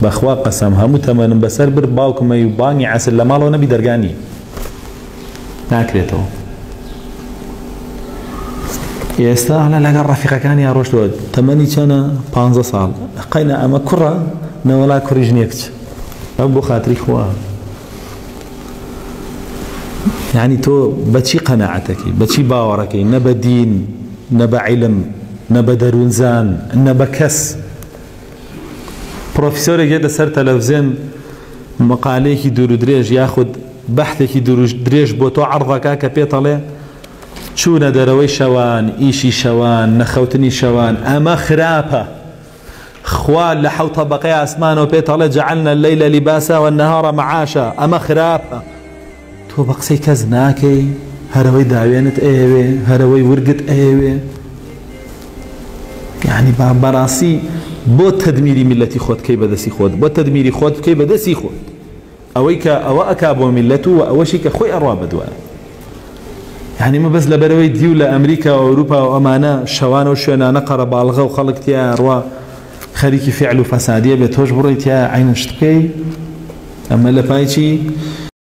بەخوا قەسەم هەموو تەمەنم بەسەر بر باوکمە و بانگی عەسر لە ماڵەوە نەبی دەرگانی ناکرێتەوە. ئێستا هەڵە لەگەڵ ڕەفیقەکانی ڕۆشتەوە تەمەنی چەنە 15 ساڵ قەینە ئەمە کوڕە نەوەلا کوڕی ژنێک چ ئەو بۆ خاتری خوا. يعني تو بچی قناعتكي بچی باوركي نبا دين نبا علم نبا درونزان نبا كس. بروفيسور يجد سر تلفزيون مقاليكي دورو دريج ياخد بحثكي دورو دريج بوتو عرضك كبيطله شونا دروي شوان ايشي شوان نخوتني شوان اما خرابه خوال لحو طبقي اسمان وبيطله جعلنا الليل لباسا والنهار معاشا اما خرابه تو بقسي كزناكي هروي داوينت ايوه هروي ورقت ايوه يعني براسي بو تدميري ملتي خود كي بدسي خود بو تدميري خود كي بدسي خود اويك او اكابو ملته واوشيك خوي ارواب دوان يعني ما بس لبروي ديولا امريكا واوروبا وامانه شوان وشونا نقر بالغه وخلق تيا روا خريكي فعل فساديه بتوج بريتيا عين شتكي اما لبايتي